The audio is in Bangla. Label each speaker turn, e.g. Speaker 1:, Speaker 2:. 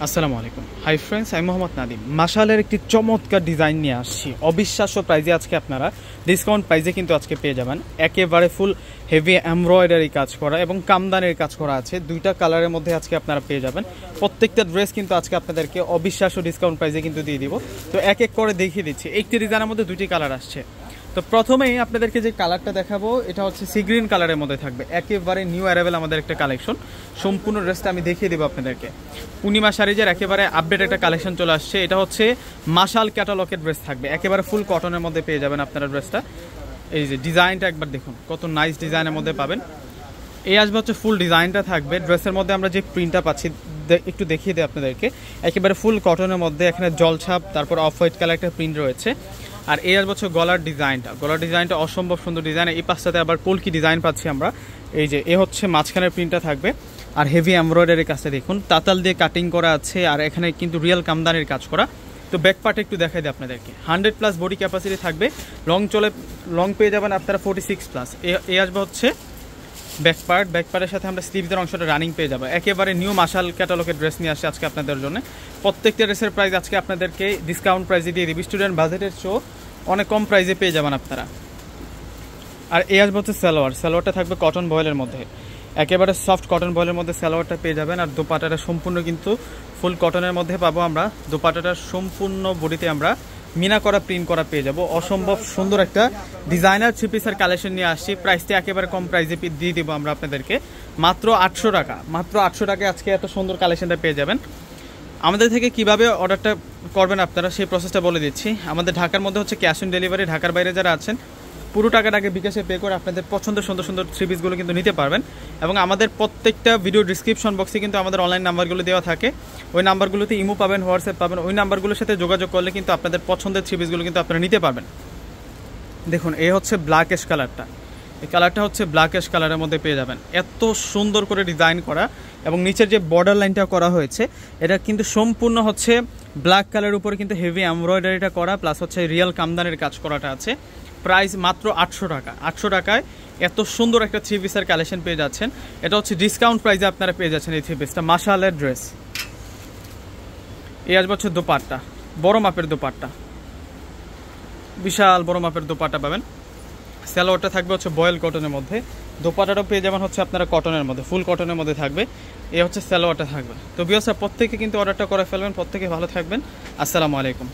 Speaker 1: আসসালামু আলাইকুম। হাই ফ্রেন্ডস, আমি মোহাম্মদ নাদিম। মাশালের একটি চমৎকার ডিজাইন নিয়ে আসছি। অবিশ্বাস্য প্রাইজে আজকে আপনারা ডিসকাউন্ট প্রাইজে কিন্তু আজকে পেয়ে যাবেন। একেবারে ফুল হেভি এমব্রয়ডারি কাজ করা এবং কামদানের কাজ করা আছে। দুইটা কালারের মধ্যে আজকে আপনারা পেয়ে যাবেন। প্রত্যেকটা ড্রেস কিন্তু আজকে আপনাদেরকে অবিশ্বাস্য ডিসকাউন্ট প্রাইজে কিন্তু দিয়ে দিব। তো এক এক করে দেখিয়ে দিচ্ছি। একটি ডিজাইনের মধ্যে দুইটি কালার আসছে। তো প্রথমেই আপনাদেরকে যে কালারটা দেখাবো এটা হচ্ছে সি গ্রিন কালারের মধ্যে থাকবে। একেবারে নিউ অ্যারাইভেল আমাদের একটা কালেকশন। সম্পূর্ণ ড্রেসটা আমি দেখিয়ে দেবো আপনাদেরকে। পূর্ণিমা শাড়িজের একেবারে আপডেট একটা কালেকশন চলে আসছে। এটা হচ্ছে মাশাল ক্যাটালগের ড্রেস থাকবে। একেবারে ফুল কটনের মধ্যে পেয়ে যাবেন আপনারা ড্রেসটা। এই যে ডিজাইনটা একবার দেখুন, কত নাইস ডিজাইনের মধ্যে পাবেন। এই আসবে হচ্ছে ফুল ডিজাইনটা থাকবে। ড্রেসের মধ্যে আমরা যে প্রিন্টটা পাচ্ছি একটু দেখিয়ে দিই আপনাদেরকে। একেবারে ফুল কটনের মধ্যে এখানে জলছাপ, তারপর অফ হোয়াইট কালার একটা প্রিন্ট রয়েছে। আর এই আসবে হচ্ছে গলার ডিজাইনটা অসম্ভব সুন্দর ডিজাইন। এই পাশটাতে আবার কলকি ডিজাইন পাচ্ছি আমরা। এই যে এ হচ্ছে মাঝখানের প্রিন্টটা থাকবে। আর হেভি এমব্রয়ডারি কাজটা দেখুন, তাতাল দিয়ে কাটিং করা আছে। আর এখানে কিন্তু রিয়েল কামদানির কাজ করা। তো ব্যাক পার্ট একটু দেখাই দিই আপনাদেরকে। 100+ বডি ক্যাপাসিটি থাকবে। লং পেয়ে যাবেন আপনারা 46+। এই আসবে হচ্ছে ব্যাক পার্টের সাথে আমরা স্লিভসের অংশটা রানিং পেয়ে যাবো। একেবারে নিউ মাশাল ক্যাটালগের ড্রেস নিয়ে আসছে আজকে আপনাদের জন্য। প্রত্যেকটা ড্রেসের প্রাইস আজকে আপনাদেরকে ডিসকাউন্ট প্রাইসে দিয়ে দিবি। স্টুডেন্ট বাজেটের শো অনেক কম প্রাইসে পেয়ে যাবেন আপনারা। আর এই আসবে হচ্ছে সালোয়ারটা থাকবে কটন বয়েলের মধ্যে। একেবারে সফট কটন বয়েলের মধ্যে সালোয়ারটা পেয়ে যাবেন। আর দোপাট্টাটা সম্পূর্ণ কিন্তু ফুল কটনের মধ্যে পাবো আমরা। দোপাট্টাটা সম্পূর্ণ বডিতে আমরা মিনা করা প্রিন্ট করা পেয়ে যাবো। অসম্ভব সুন্দর একটা ডিজাইনার থ্রি পিসের কালেকশন নিয়ে আসছি। প্রাইসটা একেবারে কম প্রাইসে দিয়ে দেবো আমরা আপনাদেরকে, মাত্র 800 টাকা। মাত্র 800 টাকায় আজকে এত সুন্দর কালেকশনটা পেয়ে যাবেন। আমাদের থেকে কিভাবে অর্ডারটা করবেন আপনারা সেই প্রসেসটা বলে দিচ্ছি। আমাদের ঢাকার মধ্যে হচ্ছে ক্যাশ অন ডেলিভারি। ঢাকার বাইরে যারা আছেন পুরো টাকাটাকে বিকাশে পে করে আপনাদের পছন্দের সুন্দর সুন্দর থ্রি পিসগুলো কিন্তু নিতে পারবেন। এবং আমাদের প্রত্যেকটা ভিডিও ডিসক্রিপশন বক্সে কিন্তু আমাদের অনলাইন নাম্বারগুলো দেওয়া থাকে। ওই নাম্বারগুলোতে ইমো পাবেন, হোয়াটসঅ্যাপ পাবেন। ওই নাম্বারগুলোর সাথে যোগাযোগ করলে কিন্তু আপনাদের পছন্দের থ্রি পিসগুলো কিন্তু আপনারা নিতে পারবেন। দেখুন, এই হচ্ছে ব্ল্যাকিশ কালারটা। এই কালারটা হচ্ছে ব্ল্যাকিশ কালারের মধ্যে পেয়ে যাবেন। এত সুন্দর করে ডিজাইন করা এবং নিচের যে বর্ডার লাইনটা করা হয়েছে এটা কিন্তু সম্পূর্ণ হচ্ছে ব্ল্যাক কালারের উপরে কিন্তু হেভি এমব্রয়ডারিটা করা, প্লাস হচ্ছে রিয়েল কামদানের কাজ করাটা আছে। প্রাইস মাত্র 800 টাকা। 800 টাকায় এত সুন্দর একটা থ্রি পিসের কালেকশন পেয়ে যাচ্ছেন। এটা হচ্ছে ডিসকাউন্ট প্রাইসে আপনারা পেয়ে যাচ্ছেন এই থ্রি পিসটা। মাশালের ড্রেস। এই আসবে হচ্ছে দোপাট্টা, বড় মাপের দোপাট্টা, বিশাল বড় মাপের দোপাট্টা পাবেন। সালোয়ারটা থাকবে হচ্ছে বয়েল কটনের মধ্যে। দোপাট্টাটাও পেয়ে যাবেন হচ্ছে আপনারা কটনের মধ্যে, ফুল কটনের মধ্যে থাকবে। এই হচ্ছে সালোয়ারটা থাকবে। তো ভিউয়ার্স, প্রত্যেকে কিন্তু অর্ডারটা করে ফেলবেন। প্রত্যেকে ভালো থাকবেন। আসসালামু আলাইকুম।